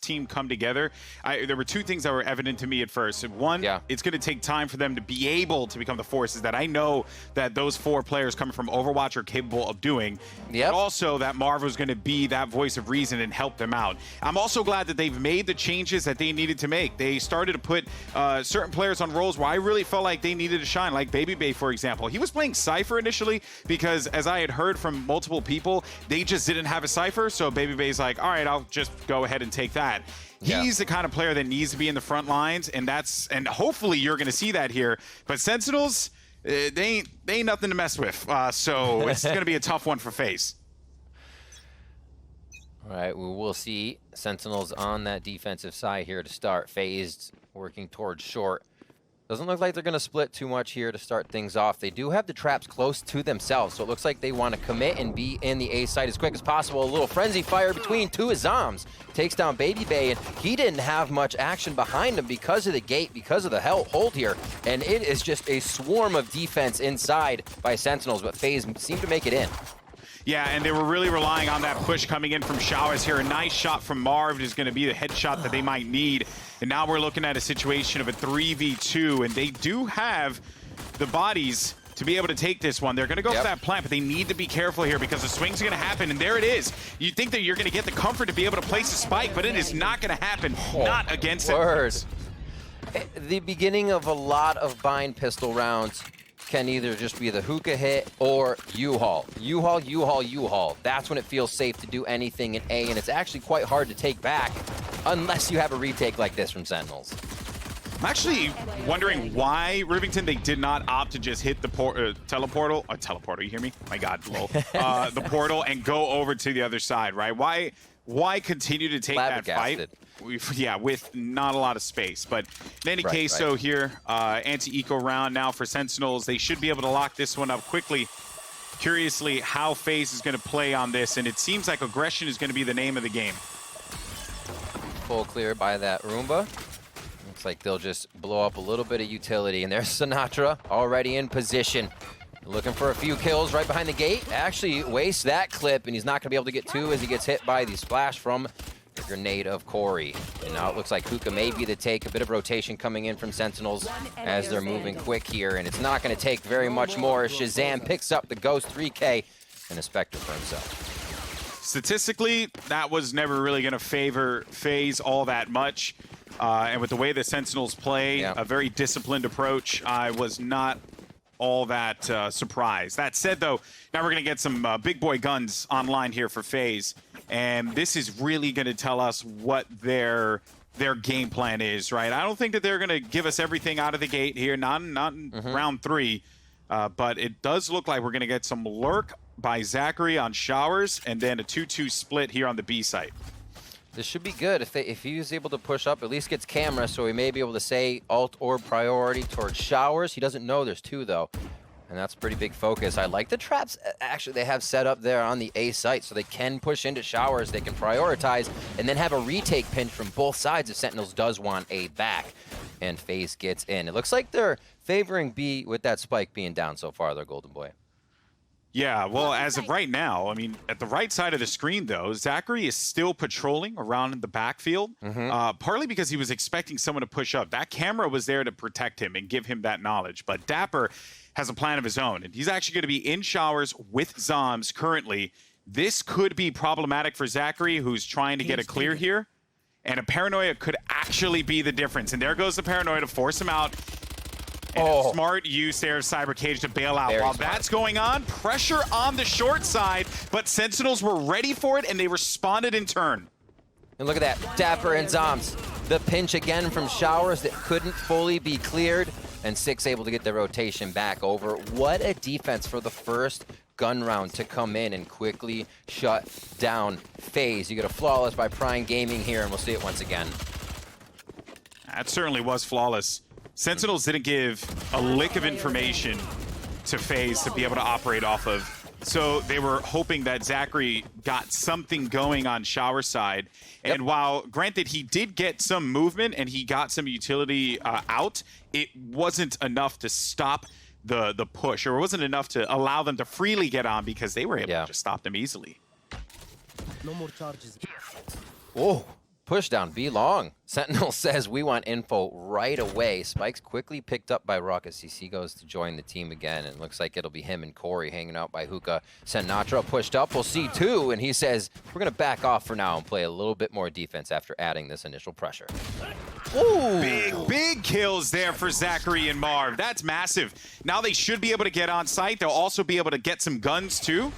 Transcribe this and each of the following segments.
team come together, there were two things that were evident to me at first. One, it's going to take time for them to be able to become the forces that I know that those 4 players coming from Overwatch are capable of doing. But also that Marved was going to be that voice of reason and help them out. I'm also glad that they've made the changes that they needed to make. They started to put certain players on roles where I really felt like they needed to shine, like BABYBAY, for example. He was playing Cypher initially because, as I had heard from multiple people, they just didn't have a Cypher, so BABYBAY's like, all right, I'll just go ahead and take that. He's the kind of player that needs to be in the front lines, and hopefully you're going to see that here. But Sentinels, they ain't nothing to mess with, so it's going to be a tough one for FaZe. All right, we will see Sentinels on that defensive side here to start. FaZe working towards short. Doesn't look like they're going to split too much here to start things off. They do have the traps close to themselves, so it looks like they want to commit and be in the A site as quick as possible. A little frenzy fire between 2 zombs. Takes down BABYBAY, and he didn't have much action behind him because of the gate, because of the hold here. And it is just a swarm of defense inside by Sentinels, but FaZe seemed to make it in. Yeah, and they were really relying on that push coming in from ShahZam here. A nice shot from Marved is going to be the headshot that they might need. And now we're looking at a situation of a 3v2, and they do have the bodies to be able to take this one. They're going to go for that plant, but they need to be careful here because the swings are going to happen, and there it is. You think that you're going to get the comfort to be able to place a spike, but it is not going to happen. Not against it. The beginning of a lot of bind pistol rounds can either just be the hookah hit or U-Haul. U-Haul, U-Haul, U-Haul. That's when it feels safe to do anything in A, and it's actually quite hard to take back unless you have a retake like this from Sentinels. I'm actually wondering why, Rivington, they did not opt to just hit the teleportal, you hear me? My God, lol. The portal and go over to the other side, right? Why continue to take that fight? With not a lot of space. But in any case, so here, anti-eco round now for Sentinels. They should be able to lock this one up quickly. Curiously, how FaZe is going to play on this, and it seems like aggression is going to be the name of the game. Full clear by that Roomba. Looks like they'll just blow up a little bit of utility, and there's sinatraa already in position. Looking for a few kills right behind the gate. Actually wastes that clip, and he's not going to be able to get 2 as he gets hit by the splash from the grenade of Corey. And now it looks like Hookah may be the take. A bit of rotation coming in from Sentinels as they're moving quick here, and it's not going to take very much more as ShahZam picks up the Ghost 3K and a Spectre for himself. Statistically, that was never really going to favor FaZe all that much. And with the way the Sentinels play, a very disciplined approach, I was not all that surprised. That said, though, now we're going to get some big boy guns online here for FaZe. And this is really going to tell us what their game plan is, right? I don't think that they're going to give us everything out of the gate here, not in round 3. But it does look like we're going to get some lurk by ZachaREEE on showers, and then a 2-2 split here on the B site. This should be good if he was able to push up, at least gets camera, so he may be able to say alt or priority towards showers. He doesn't know there's 2 though, and that's a pretty big focus. I like the traps actually they have set up there on the A site, so they can push into showers, they can prioritize, and then have a retake pinch from both sides if Sentinels does want A back. And FaZe gets in. It looks like they're favoring B with that spike being down so far, their Golden Boy. Yeah, well, as of right now, I mean, at the right side of the screen, though, ZachaREEE is still patrolling around in the backfield, partly because he was expecting someone to push up. That camera was there to protect him and give him that knowledge. But dapr has a plan of his own, and he's actually going to be in showers with zombs currently. This could be problematic for ZachaREEE, who's trying to get a clear here, and a paranoia could actually be the difference. And there goes the paranoia to force him out. And a smart use there of Cyber Cage to bail out. While that's going on, pressure on the short side, but Sentinels were ready for it, and they responded in turn. And look at that, dapr and zombs. The pinch again from showers that couldn't fully be cleared, and 6 able to get the rotation back over. What a defense for the first gun round to come in and quickly shut down FaZe. You get a flawless by Prime Gaming here, and we'll see it once again. That certainly was flawless. Sentinels didn't give a lick of information to FaZe to be able to operate off of. So they were hoping that ZachaREEE got something going on shower side. And while, granted, he did get some movement and he got some utility out, it wasn't enough to stop the push, or it wasn't enough to allow them to freely get on because they were able to just stop them easily. No more charges. Oh, Push down, B long. Sentinel says we want info right away. Spike's quickly picked up by Rawkus. He goes to join the team again, and looks like it'll be him and Corey hanging out by hookah. sinatraa pushed up. We'll see two, and he says we're gonna back off for now and play a little bit more defense after adding this initial pressure. Ooh. Big kills there for ZachaREEE and Marved. That's massive. Now they should be able to get on site. They'll also be able to get some guns too.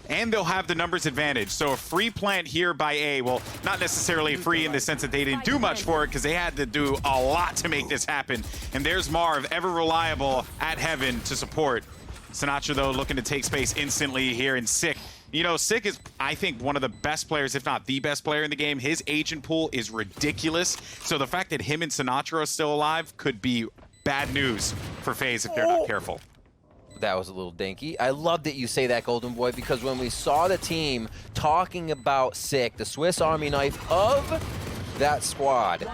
And they'll have the numbers advantage. So a free plant here by A. Well, not necessarily free in the sense that they didn't do much for it because they had to do a lot to make this happen. And there's Marv, ever reliable at heaven to support. sinatraa, though, looking to take space instantly here. And Sick. You know, Sick is, I think, one of the best players, if not the best player in the game. His agent pool is ridiculous. So the fact that him and sinatraa are still alive could be bad news for FaZe if they're not careful. That was a little dinky. I love that you say that, Golden Boy, because when we saw the team talking about Sick, the Swiss Army knife of that squad,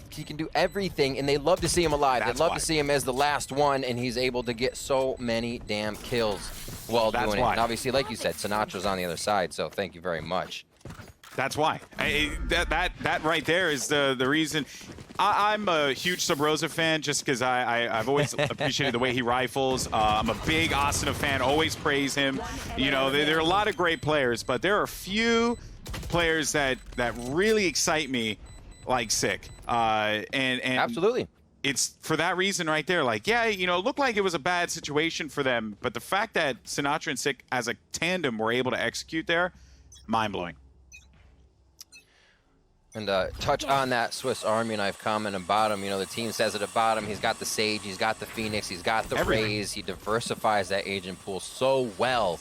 he can do everything, and they love to see him alive. They love to see him as the last one, and he's able to get so many damn kills while doing it. And obviously, like you said, sinatra's on the other side, so thank you very much. That's why. That right there is the reason. I'm a huge Sub Rosa fan just because I've always appreciated the way he rifles. I'm a big Asuna fan, always praise him. You know, there are a lot of great players, but there are a few players that really excite me, like Sick. And absolutely. It's for that reason right there. Like, yeah, you know, it looked like it was a bad situation for them, but the fact that sinatraa and Sick as a tandem were able to execute there, mind-blowing. And touch on that Swiss Army knife comment about him. You know, the team says it about him. He's got the Sage, he's got the Phoenix, he's got the Raze. He diversifies that agent pool so well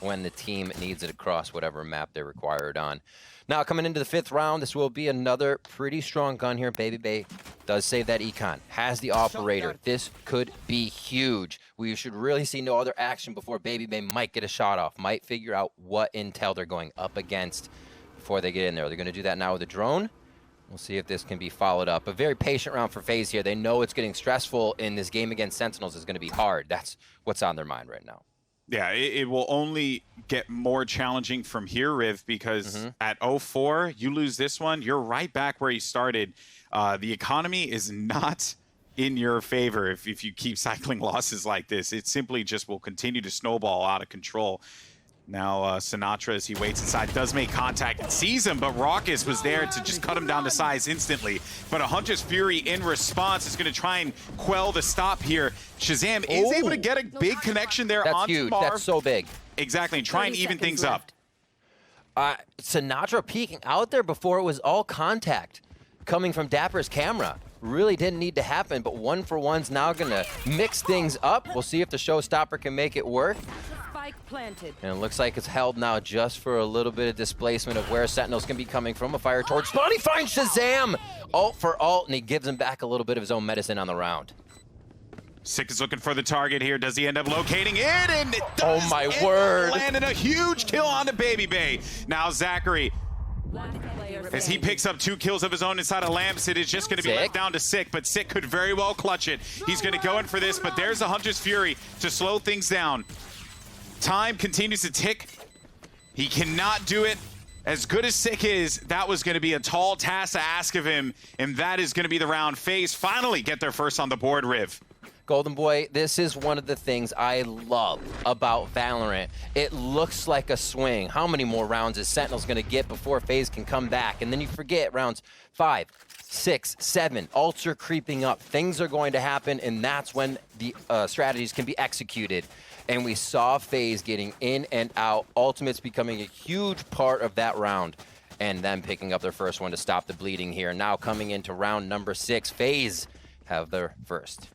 when the team needs it across whatever map they're required on. Now, coming into the 5th round, this will be another pretty strong gun here. BABYBAY does save that econ, has the operator. This could be huge. We should really see no other action before BABYBAY might get a shot off, might figure out what intel they're going up against before they get in there. They're going to do that now with a drone. We'll see if this can be followed up. A very patient round for FaZe here. They know it's getting stressful in this game against Sentinels is going to be hard. That's what's on their mind right now. Yeah, it will only get more challenging from here, Riv, because at 0-4, you lose this one, you're right back where you started. The economy is not in your favor if you keep cycling losses like this. It simply just will continue to snowball out of control. Now, sinatraa, as he waits inside, does make contact and sees him, but Rawkus was there to just cut him down to size instantly. But a Hunter's Fury in response is going to try and quell the stop here. ShahZam is able to get a big connection there onto huge. Marv. That's so big. Exactly, and try and even things up. sinatraa peeking out there before it was all contact coming from dapr's camera. Really didn't need to happen, but 1-for-1's now going to mix things up. We'll see if the showstopper can make it work. Planted. And it looks like it's held now just for a little bit of displacement of where Sentinels can be coming from. A fire towards spawn. He finds ShahZam! Ult for ult, and he gives him back a little bit of his own medicine on the round. Sick is looking for the target here. Does he end up locating it? And it does. Oh my word. Landing a huge kill on the BABYBAY. Now ZachaREEE, as he picks up 2 kills of his own inside of Lamps, it is just going to be left down to Sick, but Sick could very well clutch it. He's going to go in for this, but there's a Hunter's Fury to slow things down. Time continues to tick. He cannot do it. As good as Sick is, that was going to be a tall task to ask of him, and that is going to be the round. FaZe finally get their first on the board, Riv. Golden Boy, this is one of the things I love about Valorant. It looks like a swing. How many more rounds is Sentinels going to get before FaZe can come back? And then you forget rounds 5, 6, 7. Ults are creeping up. Things are going to happen, and that's when the strategies can be executed. And we saw FaZe getting in and out. Ultimates becoming a huge part of that round. And them picking up their first one to stop the bleeding here. Now coming into round number 6, FaZe have their first.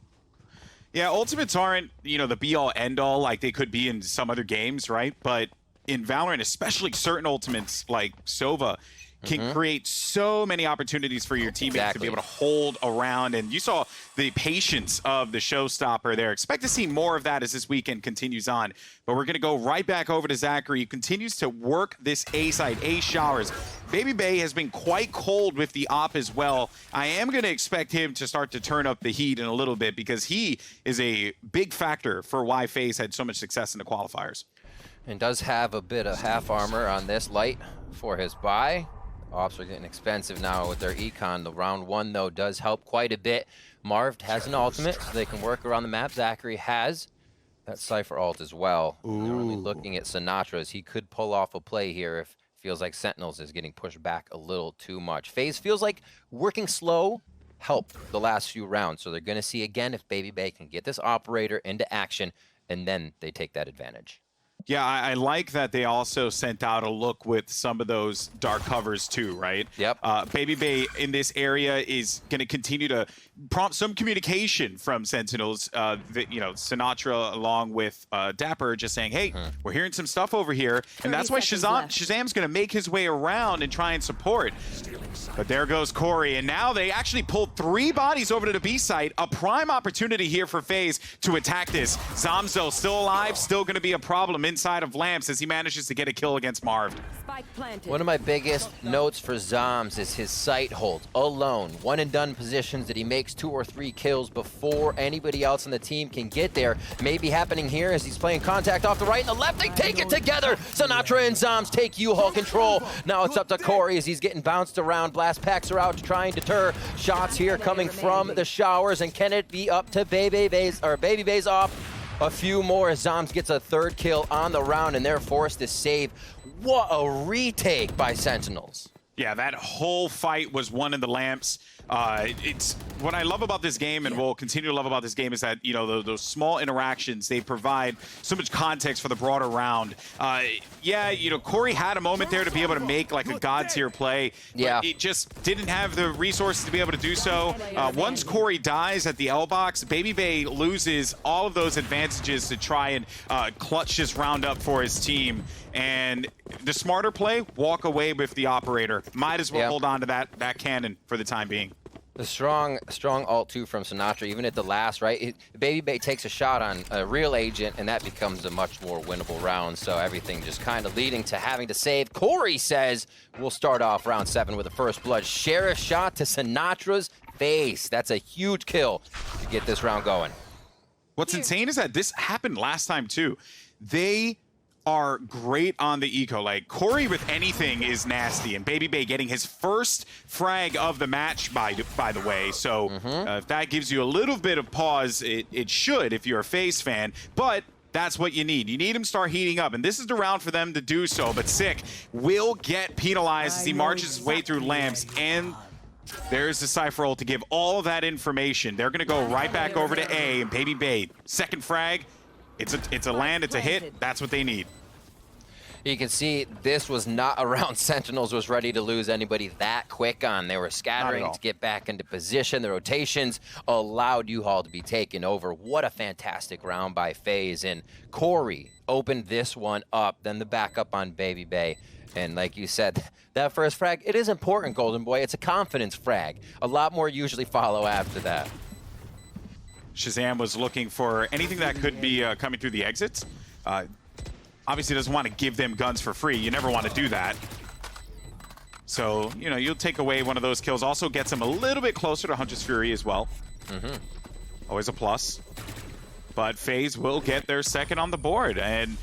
Yeah, ultimates aren't, you know, the be-all, end-all like they could be in some other games, right? But in Valorant, especially certain ultimates like Sova, can create so many opportunities for your teammates to be able to hold around. And you saw the patience of the showstopper there. Expect to see more of that as this weekend continues on. But we're going to go right back over to ZachaREEE, who continues to work this A side, A showers. BABYBAY has been quite cold with the op as well. I am going to expect him to start to turn up the heat in a little bit because he is a big factor for why FaZe had so much success in the qualifiers. And does have a bit of half armor on this light for his buy. Ops are getting expensive now with their econ. The round 1, though, does help quite a bit. Marved has an ultimate, so they can work around the map. ZachaREEE has that Cypher ult as well. They're only looking at sinatraa as he could pull off a play here if it feels like Sentinels is getting pushed back a little too much. FaZe feels like working slow helped the last few rounds, so they're going to see again if BABYBAY can get this operator into action, and then they take that advantage. Yeah, I like that they also sent out a look with some of those dark covers too, right? Yep. BABYBAY in this area is going to continue to prompt some communication from Sentinels. sinatraa along with dapr just saying, hey, we're hearing some stuff over here. And that's why ShahZam's going to make his way around and try and support. But there goes Corey. And now they actually pulled 3 bodies over to the B site. A prime opportunity here for FaZe to attack this. Zomzo still alive, still going to be a problem inside of Lamps as he manages to get a kill against Marved. One of my biggest notes for Zombs is his sight hold alone. One and done positions that he makes 2 or 3 kills before anybody else on the team can get there. Maybe happening here as he's playing contact off the right and the left. They take it together. sinatraa and Zombs take U-Haul control. Now it's up to Corey as he's getting bounced around. Blast packs are out to try and deter shots here coming from the showers. And can it be up to BABYBAY's off? A few more as Zombs gets a 3rd kill on the round, and they're forced to save. What a retake by Sentinels. Yeah, that whole fight was won in the Lamps. It's what I love about this game, and will continue to love about this game, is that those small interactions, they provide so much context for the broader round. Corey had a moment there to be able to make like a god tier play. But it just didn't have the resources to be able to do so. Once Corey dies at the L box, BABYBAY loses all of those advantages to try and clutch this round up for his team. And the smarter play, walk away with the operator. Might as well hold on to that cannon for the time being. The strong ult too from sinatraa, even at the last, right? BABYBAY takes a shot on a real agent, and that becomes a much more winnable round. So everything just kind of leading to having to save. Corey says we'll start off round 7 with a first blood. Sheriff shot to sinatra's face. That's a huge kill to get this round going. What's insane is that this happened last time too. They are great on the eco. Like, Corey with anything is nasty, and BABYBAY getting his first frag of the match, by the way. So if that gives you a little bit of pause, it should if you're a FaZe fan. But that's what you need. You need him to start heating up, and this is the round for them to do so. But Sick will get penalized as he marches his way through Lamps, and there's the Cypher ult to give all of that information. They're going to go right back over to A, and BABYBAY, second frag. It's a land, it's a hit. That's what they need. You can see this was not a round Sentinels was ready to lose anybody that quick on. They were scattering to get back into position. The rotations allowed U-Haul to be taken over. What a fantastic round by FaZe. And Corey opened this one up, then the backup on BABYBAY. And like you said, that first frag, it is important, Golden Boy. It's a confidence frag. A lot more usually follow after that. ShahZam was looking for anything that could be coming through the exits. Obviously doesn't want to give them guns for free. You never want to do that. So, you'll take away one of those kills. Also gets him a little bit closer to Hunter's Fury as well. Always a plus. But FaZe will get their second on the board. And,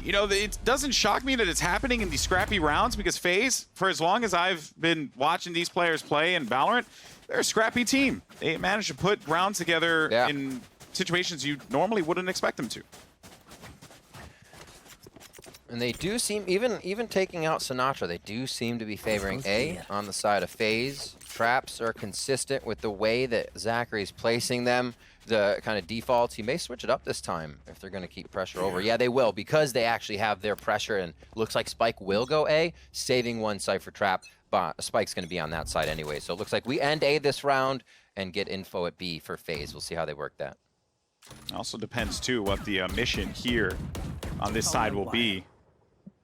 it doesn't shock me that it's happening in these scrappy rounds, because FaZe, for as long as I've been watching these players play in Valorant, they're a scrappy team. They manage to put rounds together in situations you normally wouldn't expect them to. And they do seem, even taking out sinatraa, they do seem to be favoring A on the side of FaZe. Traps are consistent with the way that ZachaREEE's placing them. The kind of defaults, he may switch it up this time if they're going to keep pressure over. Yeah, they will, because they actually have their pressure, and looks like Spike will go A, saving one Cypher trap. But Spike's going to be on that side anyway. So it looks like we end A this round and get info at B for FaZe. We'll see how they work that. Also depends, too, what the mission here on this side will be.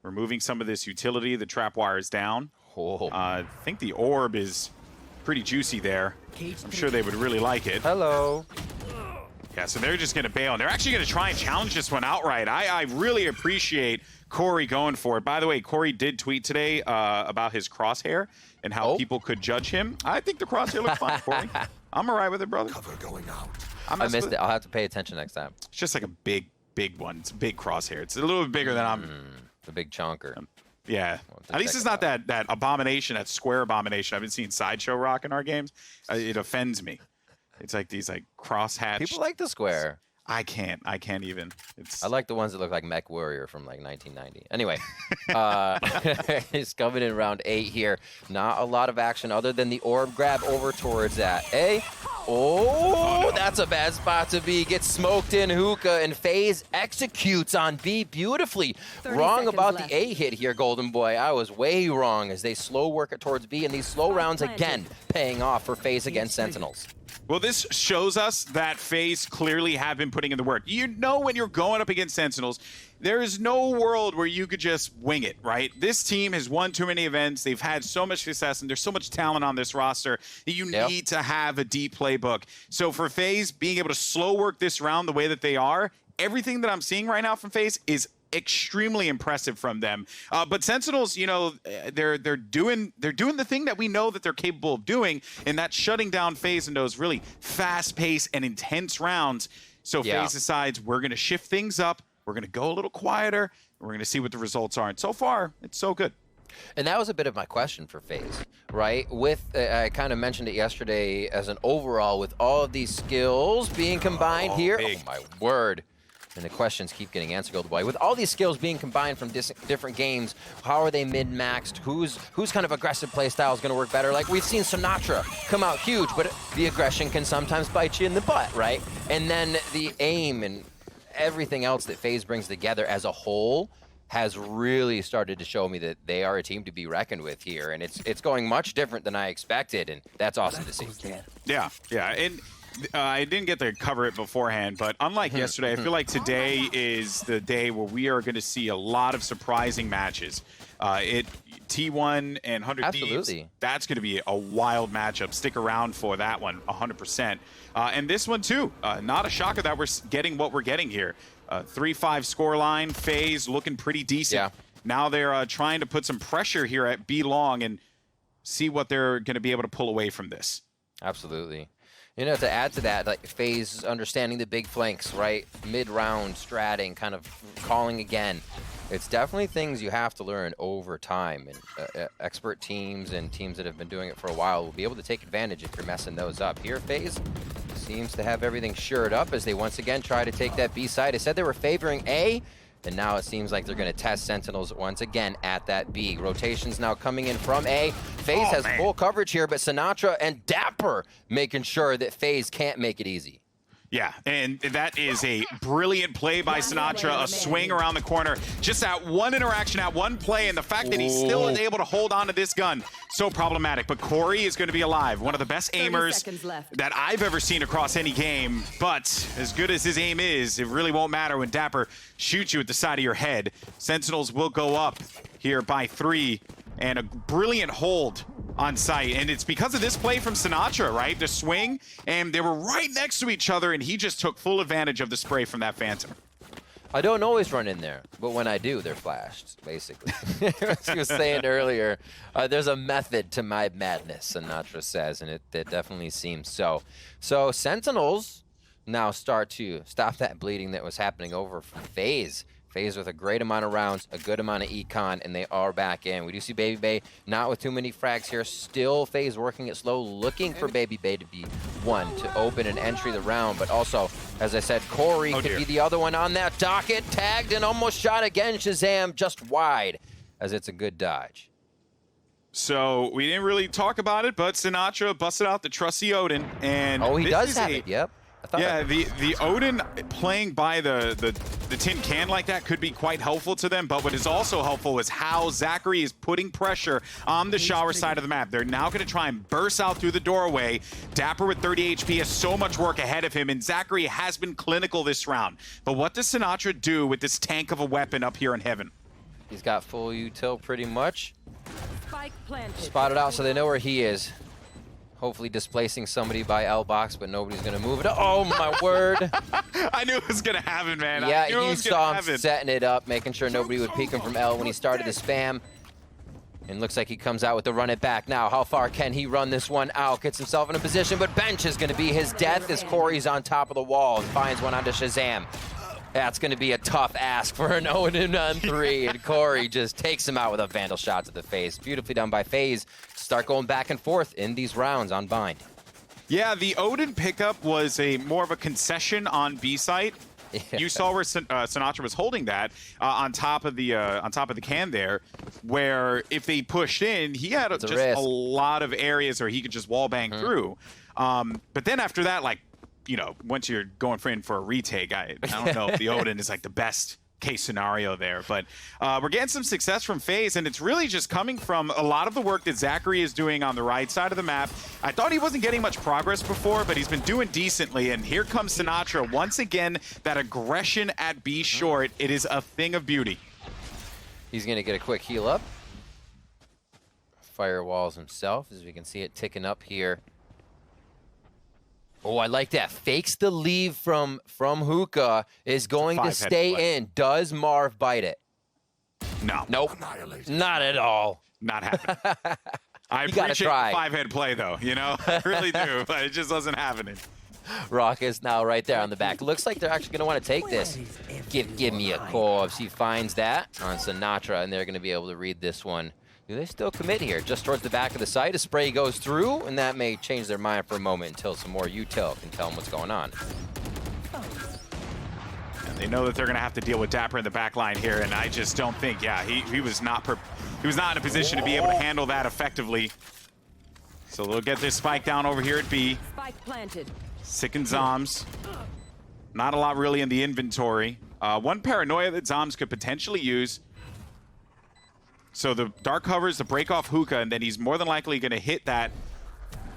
Removing some of this utility. The trap wire is down. I think the orb is pretty juicy there. I'm sure they would really like it. Hello. Yeah, so they're just going to bail. And they're actually going to try and challenge this one outright. I really appreciate Corey going for it. By the way, Corey did tweet today about his crosshair and how people could judge him. I think the crosshair looks fine, Corey. I'm all right with it, brother. Cover going out. I missed it. I'll have to pay attention next time. It's just like a big one. It's a big crosshair. It's a little bit bigger than I'm... The big chonker. Yeah. At least it's not that abomination, that square abomination. I've been seeing Sideshow Rock in our games. It offends me. It's like these like crosshatched. People like the square. I can't even. I like the ones that look like Mech Warrior from like 1990. Anyway, he's coming in round 8 here. Not a lot of action other than the orb grab over towards that A. Oh, that's a bad spot to be. Gets smoked in hookah, and FaZe executes on B beautifully. Wrong about the A hit here, Golden Boy. I was way wrong as they slow work it towards B, and these slow rounds again paying off for FaZe against Sentinels. Well, this shows us that FaZe clearly have been putting in the work. You know, when you're going up against Sentinels, there is no world where you could just wing it, right? This team has won too many events. They've had so much success, and there's so much talent on this roster that you need to have a deep playbook. So for FaZe, being able to slow work this round the way that they are, everything that I'm seeing right now from FaZe is extremely impressive from them. But Sentinels, you know, they're doing the thing that we know that they're capable of doing, and that's shutting down FaZe in those really fast-paced and intense rounds. So FaZe decides we're going to shift things up, we're going to go a little quieter, and we're going to see what the results are. And so far, it's so good. And that was a bit of my question for FaZe, right? With I kind of mentioned it yesterday as an overall, with all of these skills being combined here. Oh my word. And the questions keep getting answered, Golden Boy. With all these skills being combined from different games, how are they mid-maxed? Whose kind of aggressive play style is going to work better? Like, we've seen sinatraa come out huge, but the aggression can sometimes bite you in the butt, right? And then the aim and everything else that FaZe brings together as a whole has really started to show me that they are a team to be reckoned with here. And it's going much different than I expected, and that's awesome to see. Yeah, yeah. And I didn't get to cover it beforehand, but unlike yesterday, I feel like today is the day where we are going to see a lot of surprising matches. T1 and 100 Thieves, that's going to be a wild matchup. Stick around for that one, 100%. And this one too, not a shocker that we're getting what we're getting here. 3-5 scoreline, FaZe looking pretty decent. Yeah. Now they're trying to put some pressure here at B Long and see what they're going to be able to pull away from this. Absolutely. You know, to add to that, like FaZe understanding the big flanks, right? Mid-round stratting, kind of calling again. It's definitely things you have to learn over time. And expert teams and teams that have been doing it for a while will be able to take advantage if you're messing those up. Here, FaZe seems to have everything shored up as they once again try to take that B side. I said they were favoring A, and now it seems like they're going to test Sentinels once again at that B. Rotations now coming in from A. FaZe has full coverage here, but sinatraa and dapr making sure that FaZe can't make it easy. Yeah, and that is a brilliant play by sinatraa, a swing around the corner. Just that one interaction, that one play, and the fact that he still is able to hold on to this gun, so problematic. But Corey is going to be alive. One of the best aimers that I've ever seen across any game. But as good as his aim is, it really won't matter when dapr shoots you at the side of your head. Sentinels will go up here by 3, and a brilliant hold on site, and it's because of this play from sinatraa, right? The swing, and they were right next to each other, and he just took full advantage of the spray from that Phantom. I don't always run in there, but when I do, they're flashed, basically. As he was saying earlier, there's a method to my madness, sinatraa says, and it definitely seems so. So Sentinels now start to stop that bleeding that was happening over from FaZe. FaZe with a great amount of rounds, a good amount of econ, and they are back in. We do see BABYBAY not with too many frags here. Still FaZe working it slow, looking for BABYBAY to be one to open and entry the round. But also, as I said, Corey could be the other one on that docket. Tagged and almost shot again. ShahZam just wide, as it's a good dodge. So we didn't really talk about it, but sinatraa busted out the trusty Odin. And he does have it, yep. Yeah, the Odin playing by the tin can like that could be quite helpful to them, but what is also helpful is how ZachaREEE is putting pressure on the shower side of the map. They're now going to try and burst out through the doorway. dapr with 30 HP has so much work ahead of him, and ZachaREEE has been clinical this round. But what does sinatraa do with this tank of a weapon up here in heaven? He's got full util pretty much. Spotted out so they know where he is. Hopefully displacing somebody by L box, but nobody's gonna move it. Oh my word! I knew it was gonna happen, man. Yeah, you saw him setting it up, making sure nobody would peek him from L when he started the spam. And looks like he comes out with the run it back. Now, how far can he run this one out? Gets himself in a position, but bench is gonna be his death as Corey's on top of the wall and finds one onto ShahZam. That's going to be a tough ask for an Omen on 3, and Corey just takes him out with a Vandal shot to the face. Beautifully done by FaZe to start going back and forth in these rounds on Bind. Yeah, the Odin pickup was more of a concession on B site. Yeah. You saw where sinatraa was holding that on top of the can there, where if they pushed in, he had just a lot of areas where he could just wall bang through. But then after that, like, you know, once you're going for a retake, I don't know if the Odin is like the best case scenario there, but we're getting some success from FaZe, and it's really just coming from a lot of the work that ZachaREEE is doing on the right side of the map. I thought he wasn't getting much progress before, but he's been doing decently, and here comes sinatraa once again. That aggression at B short, it is a thing of beauty. He's gonna get a quick heal up. Firewalls himself, as we can see it ticking up here. Oh, I like that. Fakes the leave from Hookah, is going to stay in. Does Marv bite it? No. Nope. Not at all. Not happening. I appreciate the 5-head play, though. You know, I really do, but it just wasn't happening. Rawkus now right there on the back. Looks like they're actually going to want to take this. Give me a corpse. He finds that on sinatraa, and they're going to be able to read this one. Do they still commit here? Just towards the back of the site, a spray goes through, and that may change their mind for a moment until some more util can tell them what's going on. And they know that they're going to have to deal with dapr in the back line here, and I just don't think, yeah, he was not in a position to be able to handle that effectively. So they'll get this spike down over here at B. Spike planted. Sicken zombs. Not a lot really in the inventory. One paranoia that zombs could potentially use. So the dark covers the break off Hookah, and then he's more than likely going to hit that.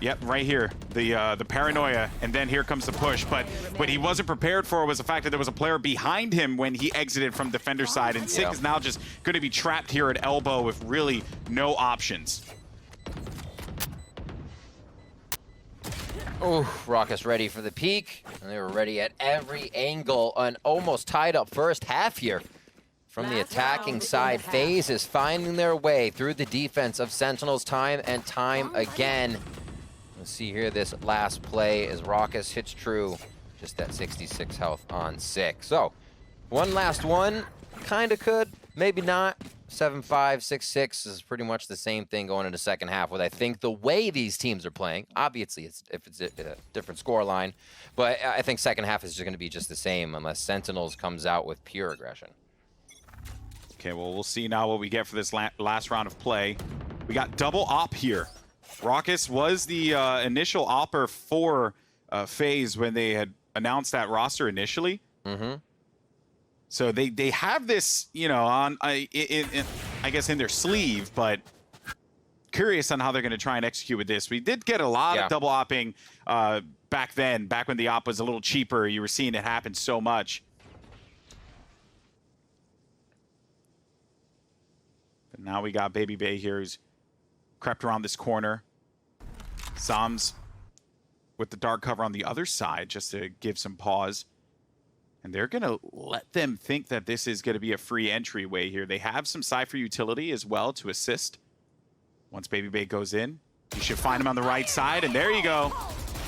Yep, right here, the paranoia, and then here comes the push. But what he wasn't prepared for was the fact that there was a player behind him when he exited from defender side, and Sick is now just going to be trapped here at elbow with really no options. Oh, Rawkus ready for the peak, and they were ready at every angle. An almost tied up first half here. From the attacking side, FaZe is finding their way through the defense of Sentinels time and time again. Let's see here this last play as Rawkus hits true. Just that 66 health on 6. So, one last one. Kind of could, maybe not. 7-5, 6-6 is pretty much the same thing going into second half with, I think, the way these teams are playing. Obviously, if it's a different score line. But I think second half is going to be just the same unless Sentinels comes out with pure aggression. Okay, well, we'll see now what we get for this last round of play. We got double op here. Rawkus was the initial opper for FaZe when they had announced that roster initially. So they have this, you know, on I guess in their sleeve, but curious on how they're going to try and execute with this. We did get a lot of double opping back then, back when the op was a little cheaper. You were seeing it happen so much. But now we got BABYBAY here who's crept around this corner. zombs with the dark cover on the other side just to give some pause. And they're going to let them think that this is going to be a free entryway here. They have some Cypher utility as well to assist. Once BABYBAY goes in, you should find him on the right side, and there you go.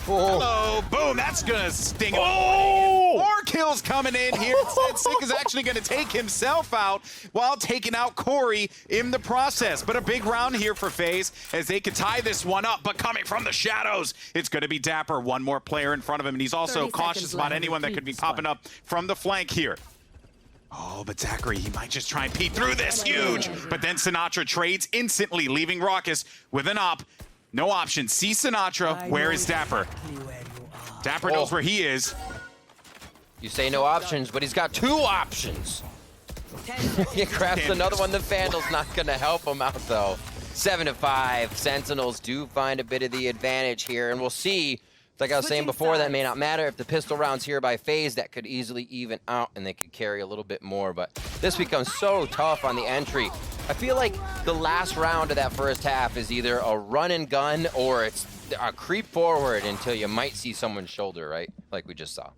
Oh, boom, that's going to sting. Oh! 4 kills coming in here. Sick is actually going to take himself out while taking out Corey in the process. But a big round here for FaZe as they could tie this one up. But coming from the shadows, it's going to be dapr. One more player in front of him, and he's also cautious about anyone that could be popping up from the flank here. Oh, but ZachaREEE, he might just try and peek through this. Huge. But then sinatraa trades instantly, leaving Rawkus with an op. No option. See sinatraa. Where is dapr? Dapr knows where he is. You say no options, but he's got 2 options. He grabs another one. The Vandal's not going to help him out, though. 7-5. Sentinels do find a bit of the advantage here, and we'll see. Like I was saying before, that may not matter. If the pistol rounds here by FaZe, that could easily even out, and they could carry a little bit more. But this becomes so tough on the entry. I feel like the last round of that first half is either a run and gun or it's a creep forward until you might see someone's shoulder, right? Like we just saw.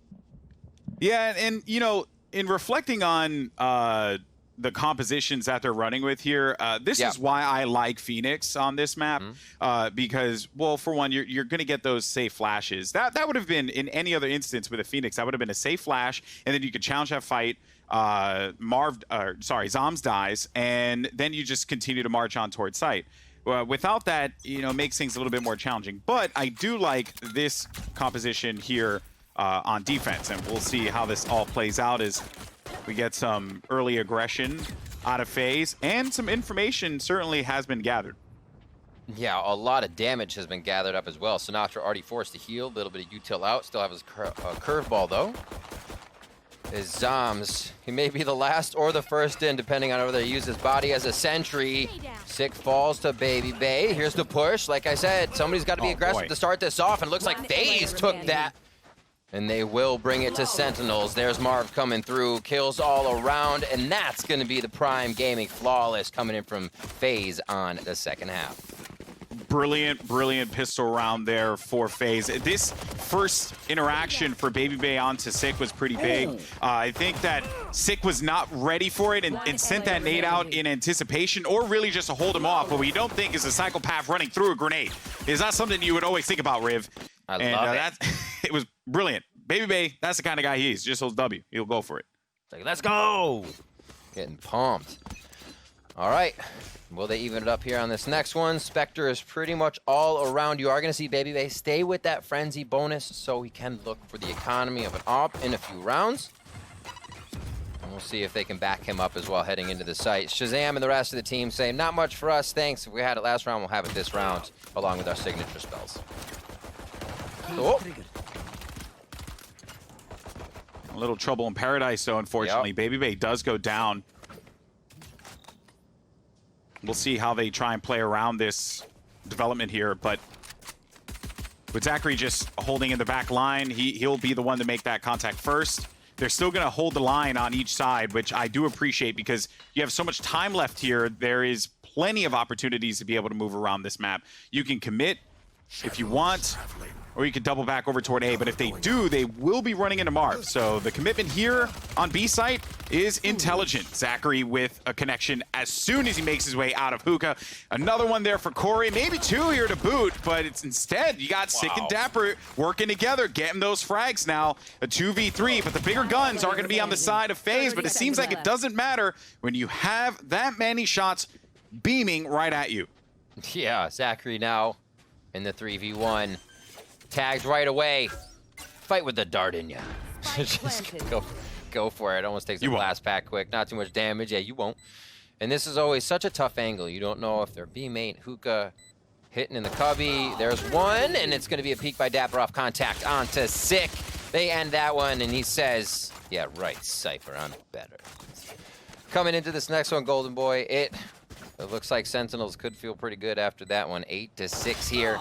Yeah, and you know, in reflecting on the compositions that they're running with here, this is why I like Phoenix on this map, because, well, for one, you're going to get those safe flashes. That would have been, in any other instance with a Phoenix, that would have been a safe flash, and then you could challenge that fight. Zombs dies, and then you just continue to march on towards site. Without that, you know, it makes things a little bit more challenging. But I do like this composition here on defense, and we'll see how this all plays out as we get some early aggression out of FaZe, and some information certainly has been gathered. Yeah, a lot of damage has been gathered up as well. sinatraa already forced to heal, a little bit of util out, still have his curveball though. Is Zombs. He may be the last or the first in, depending on whether they use his body as a sentry. Sick falls to BABYBAY. Here's the push. Like I said, somebody's got to be aggressive to start this off, and it looks like FaZe took that. And they will bring it to Sentinels. There's Marved coming through, kills all around, and that's going to be the prime gaming flawless coming in from FaZe on the second half. Brilliant pistol round there for FaZe. This first interaction for BABYBAY onto Sick was pretty big. I think that Sick was not ready for it and sent that nade out in anticipation, or really just to hold him off. But what you don't think is a psychopath running through a grenade. Is that something you would always think about, Riv? I love it. It was brilliant. BABYBAY, that's the kind of guy he is. Just holds W. He'll go for it. Like, let's go! Getting pumped. All right. Will they even it up here on this next one? Spectre is pretty much all around. You are going to see BABYBAY stay with that frenzy bonus so he can look for the economy of an op in a few rounds. And we'll see if they can back him up as well heading into the site. ShahZam and the rest of the team say, not much for us, thanks. If we had it last round, we'll have it this round, along with our signature spells. Oh. A little trouble in paradise, though, unfortunately. BABYBAY does go down. We'll see how they try and play around this development here, but with ZachaREEE just holding in the back line, he'll be the one to make that contact first. They're still going to hold the line on each side, which I do appreciate because you have so much time left here. There is plenty of opportunities to be able to move around this map. You can commit if you want, or you can double back over toward A, but if they do, they will be running into Marv. So the commitment here on B site is intelligent. ZachaREEE with a connection as soon as he makes his way out of hookah. Another one there for Corey, maybe two here to boot, but it's instead you got Sick and dapr working together, getting those frags now. A 2v3, but the bigger guns are going to be on the side of FaZe, but it seems like it doesn't matter when you have that many shots beaming right at you. Yeah, ZachaREEE now in the 3v1. Tagged right away. Fight with the dart in ya. Just go for it. Almost takes a blast pack quick. Not too much damage. Yeah, you won't. And this is always such a tough angle. You don't know if they're B-main, hookah, hitting in the cubby. There's one, and it's going to be a peek by dapr off contact onto Sick. They end that one, and he says, yeah, right, Cypher, I'm better. Coming into this next one, Golden Boy, it looks like Sentinels could feel pretty good after that one. 8-6 here.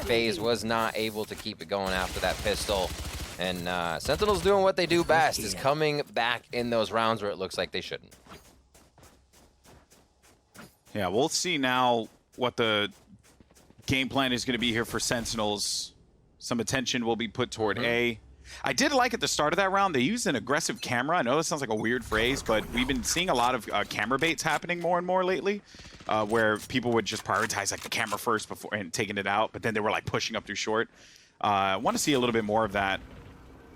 FaZe was not able to keep it going after that pistol. And Sentinels doing what they do best, is coming back in those rounds where it looks like they shouldn't. Yeah, we'll see now what the game plan is going to be here for Sentinels. Some attention will be put toward A. I did like at the start of that round, they used an aggressive camera. I know this sounds like a weird phrase, but we've been seeing a lot of camera baits happening more and more lately, where people would just prioritize like the camera first before and taking it out, but then they were like pushing up too short. I want to see a little bit more of that.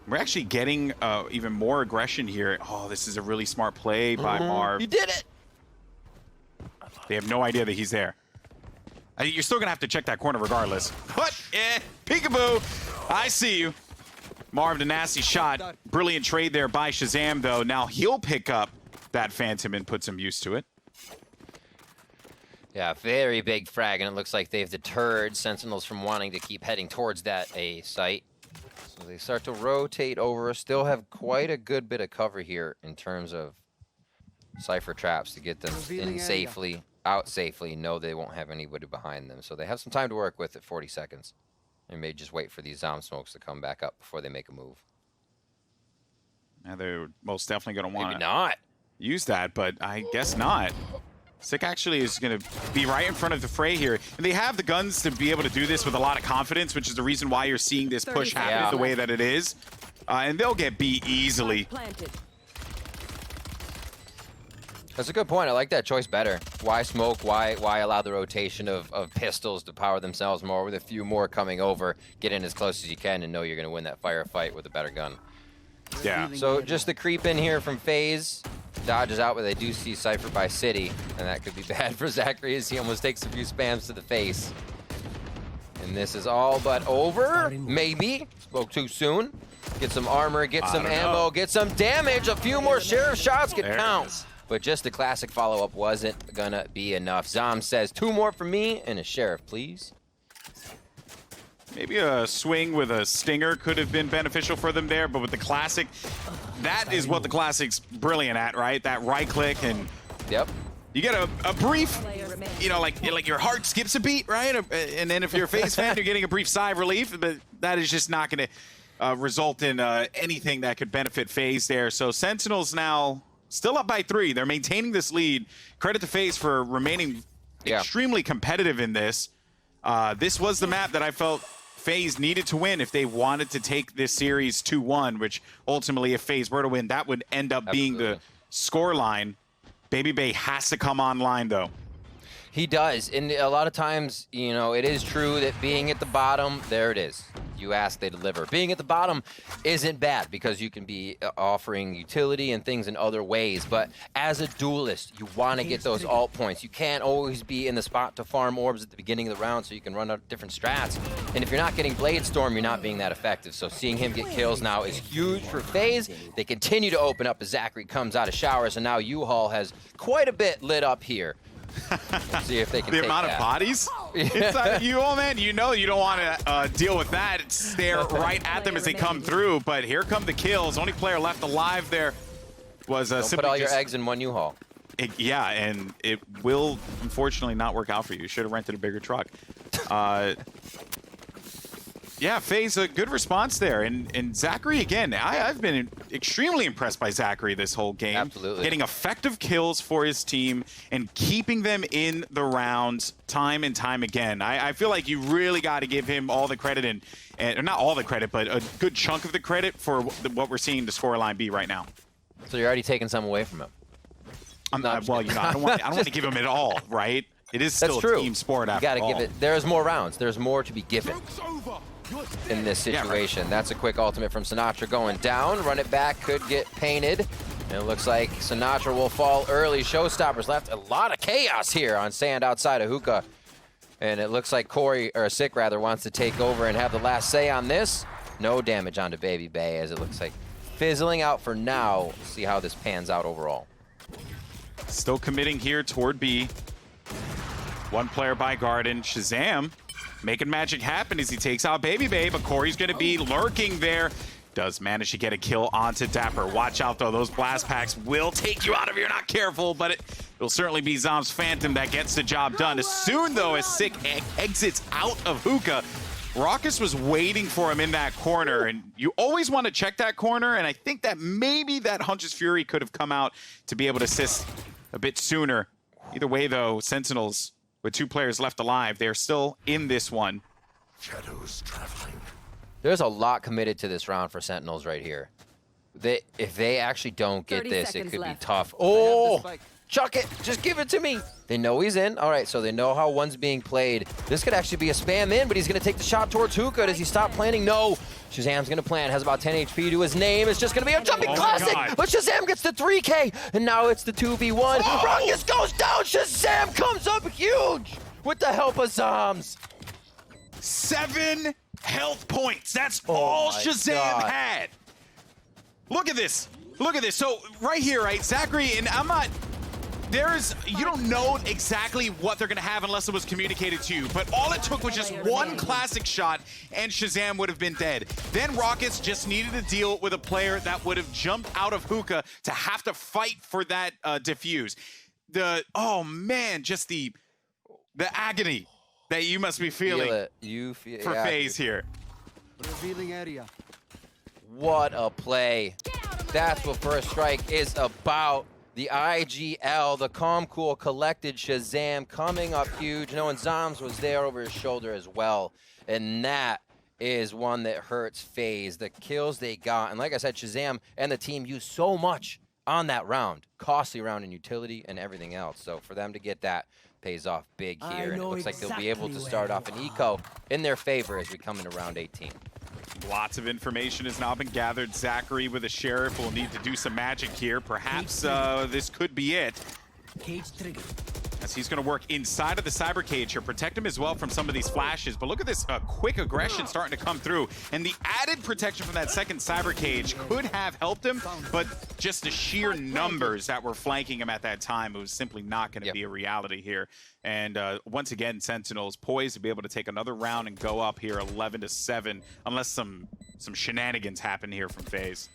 We're actually getting even more aggression here. Oh, this is a really smart play by Marv. You did it! They have no idea that he's there. You're still going to have to check that corner regardless. But, peekaboo, I see you. Marved, a nasty shot. Brilliant trade there by ShahZam, though. Now he'll pick up that Phantom and put some use to it. Yeah, very big frag, and it looks like they've deterred Sentinels from wanting to keep heading towards that A site. So they start to rotate over. Still have quite a good bit of cover here in terms of Cypher traps to get them in safely, out safely. Know they won't have anybody behind them. So they have some time to work with at 40 seconds. They may just wait for these zomb smokes to come back up before they make a move. Yeah, they're most definitely going to want to use that, but I guess not. Sick actually is going to be right in front of the fray here. And they have the guns to be able to do this with a lot of confidence, which is the reason why you're seeing this push happen the way that it is. And they'll get B easily. That's a good point. I like that choice better. Why smoke? Why allow the rotation of pistols to power themselves more with a few more coming over? Get in as close as you can and know you're going to win that firefight with a better gun. Yeah. So just the creep in here from FaZe. Dodges out, but they do see Cypher by City, and that could be bad for ZachaREEE as he almost takes a few spams to the face. And this is all but over. Maybe. Spoke too soon. Get some armor, get some ammo, get some damage. A few more sheriff shots could count. But just the classic follow-up wasn't gonna be enough. ZachaREEE says 2 more for me and a sheriff, please. Maybe a swing with a stinger could have been beneficial for them there, but with the classic, that is what the classic's brilliant at, right? That right click and you get a brief, you know, like your heart skips a beat, right? And then if you're a FaZe fan, you're getting a brief sigh of relief, but that is just not going to result in anything that could benefit FaZe there. So Sentinels now still up by 3. They're maintaining this lead. Credit to FaZe for remaining extremely competitive in this. This was the map that I felt FaZe needed to win if they wanted to take this series 2-1, which ultimately, if FaZe were to win, that would end up being the scoreline. BABYBAY has to come online, though. He does, and a lot of times, you know, it is true that being at the bottom, there it is. You ask, they deliver. Being at the bottom isn't bad because you can be offering utility and things in other ways, but as a duelist, you want to get those alt points. You can't always be in the spot to farm orbs at the beginning of the round so you can run out different strats. And if you're not getting Blade Storm, you're not being that effective. So seeing him get kills now is huge for FaZe. They continue to open up as ZachaREEE comes out of showers, and now U-Haul has quite a bit lit up here. See if they can the amount of bodies inside of you, man. You know you don't want to deal with that. Stare right at them as they come through. But here come the kills. Only player left alive there was don't put all your eggs in one U-Haul. Yeah, and it will unfortunately not work out for you. You should have rented a bigger truck. Yeah, FaZe, a good response there. And ZachaREEE, again, I've been extremely impressed by ZachaREEE this whole game. Absolutely. Getting effective kills for his team and keeping them in the rounds time and time again. I feel like you really got to give him all the credit, and not all the credit, but a good chunk of the credit for what we're seeing the scoreline be right now. So you're already taking some away from him. Well, you know, I don't want to give him it all, right? It is still a team sport after all. You got to give it. There's more rounds. There's more to be given in this situation. Yeah, right. That's a quick ultimate from sinatraa going down. Run it back, could get painted. And it looks like sinatraa will fall early. Showstoppers left a lot of chaos here on sand outside of hookah. And it looks like Sick wants to take over and have the last say on this. No damage onto BABYBAY as it looks like fizzling out for now. We'll see how this pans out overall. Still committing here toward B. One player by Garden. ShahZam making magic happen as he takes out BABYBAY, but Corey's going to be lurking there. Does manage to get a kill onto dapr. Watch out, though. Those blast packs will take you out if you're not careful, but it'll certainly be Zom's Phantom that gets the job done. As soon, though, as Sick exits out of hookah, Rawkus was waiting for him in that corner, and you always want to check that corner, and I think that maybe that Hunter's Fury could have come out to be able to assist a bit sooner. Either way, though, Sentinels, with 2 players left alive, they're still in this one. Shadows traveling. There's a lot committed to this round for Sentinels right here. If they actually don't get this, it could be tough. Oh, chuck it. Just give it to me. They know he's in. All right, so they know how one's being played. This could actually be a spam in, but he's going to take the shot towards hookah. Does he stop planning? No. ShahZam's going to plan. Has about 10 HP to his name. It's just going to be a jumping classic. But ShahZam gets the 3K, and now it's the 2v1. Rawkus goes down. ShahZam comes up huge with the help of zombs. 7 health points. That's all ShahZam had. Look at this. Look at this. So right here, right, ZachaREEE, and I'm not... you don't know exactly what they're going to have unless it was communicated to you, but all it took was just one classic shot and ShahZam would have been dead. Then Rawkus just needed to deal with a player that would have jumped out of hookah to have to fight for that defuse. Oh man, just the agony that you must be feeling for FaZe here. Revealing area. What a play. That's what First Strike is about. The IGL, the calm, cool, collected ShahZam coming up huge, knowing Zombs was there over his shoulder as well. And that is one that hurts FaZe. The kills they got, and like I said, ShahZam and the team used so much on that round. Costly round in utility and everything else. So for them to get that pays off big here. And it looks like they'll be able to start off an eco in their favor as we come into round 18. Lots of information has now been gathered. ZachaREEE with a Sheriff will need to do some magic here. Perhaps this could be it. Cage trigger. As he's going to work inside of the cyber cage here, protect him as well from some of these flashes. But look at this quick aggression starting to come through. And the added protection from that second cyber cage could have helped him, but just the sheer numbers that were flanking him at that time, it was simply not going to be a reality here. And once again, Sentinels poised to be able to take another round and go up here 11-7, unless some shenanigans happen here from FaZe.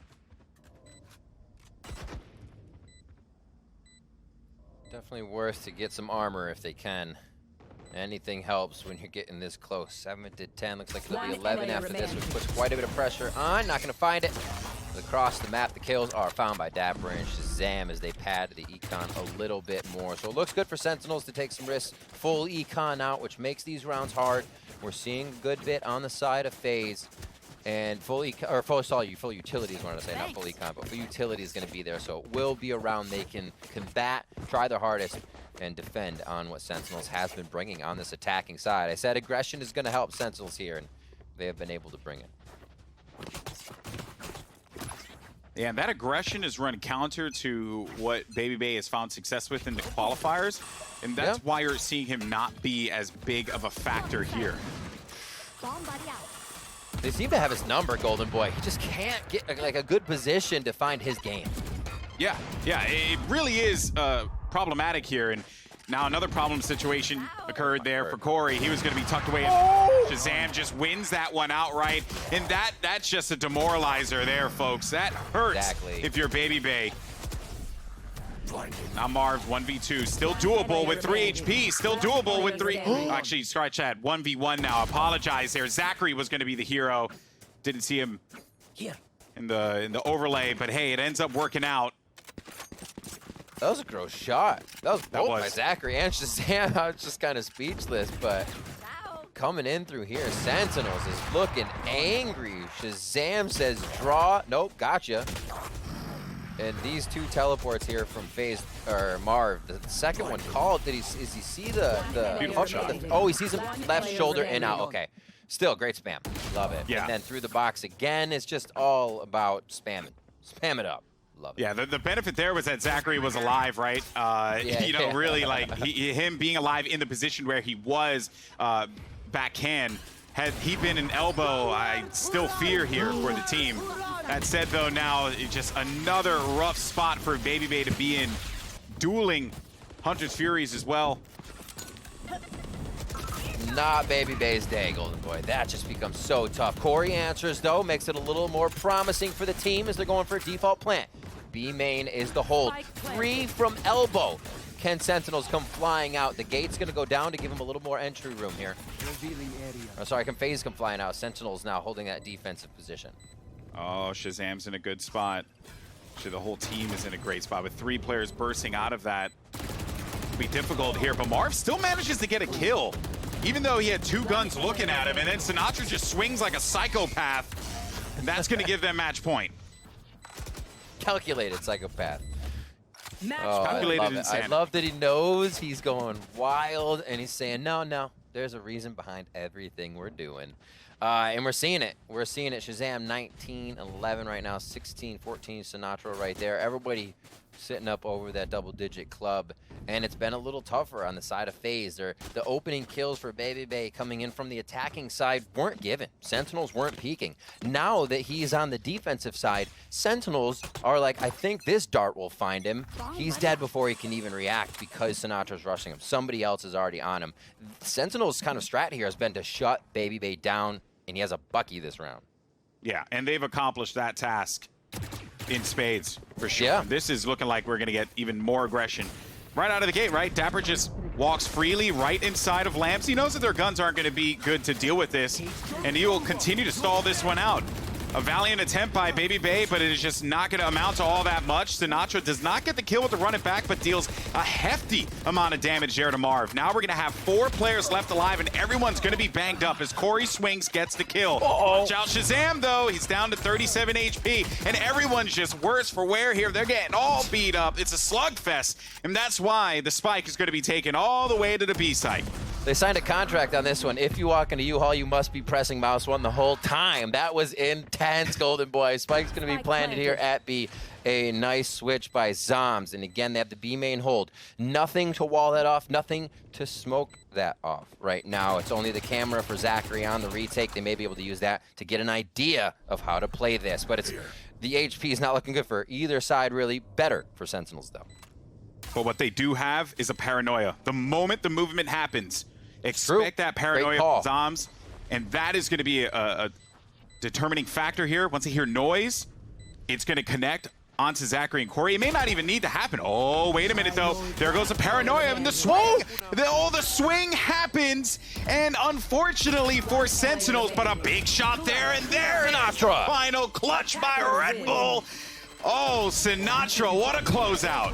Definitely worth to get some armor if they can. Anything helps when you're getting this close. 7-10, looks like it'll be 11 after this, which puts quite a bit of pressure on. Not gonna find it. Across the map, the kills are found by dapr and ShahZam as they pad the econ a little bit more. So it looks good for Sentinels to take some risks. Full econ out, which makes these rounds hard. We're seeing a good bit on the side of FaZe. And full utility is what I'm gonna say, not full econ, but full utility is gonna be there. So it will be a round they can combat, try their hardest, and defend on what Sentinels has been bringing on this attacking side. I said aggression is gonna help Sentinels here, and they have been able to bring it. Yeah, and that aggression is run counter to what BABYBAY has found success with in the qualifiers, and that's why you're seeing him not be as big of a factor here. They seem to have his number, Golden Boy. He just can't get like a good position to find his game. Yeah, it really is problematic here. And now another problem situation occurred there for Corey. He was going to be tucked away. ShahZam just wins that one outright. And that's just a demoralizer there, folks. That hurts if you're BABYBAY. Now Marved 1v2, still doable with 3 HP, still doable with 3. Actually, scratch that, 1v1 now. Apologize there. ZachaREEE was going to be the hero. Didn't see him in the overlay, but hey, it ends up working out. That was a gross shot. That was both by ZachaREEE and ShahZam. I was just kind of speechless, but coming in through here, Sentinels is looking angry. ShahZam says draw. Nope, gotcha. And these two teleports here from FaZe or Marv. The second one called. Is he see the oh, he sees him left shoulder and out. Okay. Still great spam. Love it. Yeah. And then through the box again. It's just all about spamming. Spam it up. Love it. Yeah, the benefit there was that ZachaREEE was alive, right? You know, really like him being alive in the position where he was backhand. Had he been an elbow, I still fear here for the team. That said, though, now it's just another rough spot for BABYBAY to be in. Dueling Hunter's Furies as well. Not BABYBAY's day, Golden Boy. That just becomes so tough. Corey answers, though, makes it a little more promising for the team as they're going for a default plant. B main is the hold. 3 from elbow. Can Sentinels come flying out? The gate's going to go down to give him a little more entry room here. Oh, sorry, can FaZe come flying out? Sentinels now holding that defensive position. Oh, ShahZam's in a good spot. Actually, the whole team is in a great spot with 3 players bursting out of that. It'll be difficult here, but Marv still manages to get a kill, even though he had 2 guns looking at him, and then sinatraa just swings like a psychopath, and that's going to give them match point. Calculated psychopath. Oh, calculated I love that he knows he's going wild, and he's saying, no, there's a reason behind everything we're doing. And we're seeing it. We're seeing it. ShahZam 19-11 right now, 16-14 sinatraa right there. Everybody sitting up over that double-digit club. And it's been a little tougher on the side of FaZe. The opening kills for BABYBAY coming in from the attacking side weren't given. Sentinels weren't peeking. Now that he's on the defensive side, Sentinels are like, I think this dart will find him. He's dead before he can even react because sinatra's rushing him. Somebody else is already on him. Sentinels' kind of strat here has been to shut BABYBAY down, and he has a Bucky this round. Yeah, and they've accomplished that task in spades, for sure. Yeah. This is looking like we're going to get even more aggression. Right out of the gate, right? dapr just walks freely right inside of Lamps. He knows that their guns aren't going to be good to deal with this, and he will continue to stall this one out. A valiant attempt by BABYBAY, but it is just not going to amount to all that much. sinatraa does not get the kill with the run it back, but deals a hefty amount of damage there to Marv. Now we're going to have 4 players left alive, and everyone's going to be banged up as Corey swings, gets the kill. Watch out, ShahZam, though. He's down to 37 HP, and everyone's just worse for wear here. They're getting all beat up. It's a slugfest, and that's why the spike is going to be taken all the way to the B site. They signed a contract on this one. If you walk into U-Haul, you must be pressing mouse 1 the whole time. That was intense, Golden Boy. Spike's going to be planted here at B. A nice switch by zombs. And again, they have the B main hold. Nothing to wall that off, nothing to smoke that off right now. It's only the camera for ZachaREEE on the retake. They may be able to use that to get an idea of how to play this. But it's the HP is not looking good for either side, really. Better for Sentinels, though. But what they do have is a paranoia. The moment the movement happens, expect that paranoia from zombs, and that is going to be a determining factor here. Once they hear noise, it's going to connect onto ZachaREEE and Corey. It may not even need to happen. Oh, wait a minute, though. There goes the paranoia and the swing. The swing happens, and unfortunately for Sentinels, but a big shot there, and there is the final clutch by Red Bull. Oh, sinatraa, what a closeout.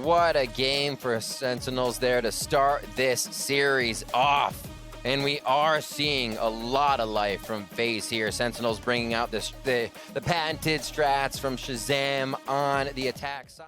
What a game for Sentinels there to start this series off. And we are seeing a lot of life from FaZe here. Sentinels bringing out the patented strats from ShahZam on the attack side.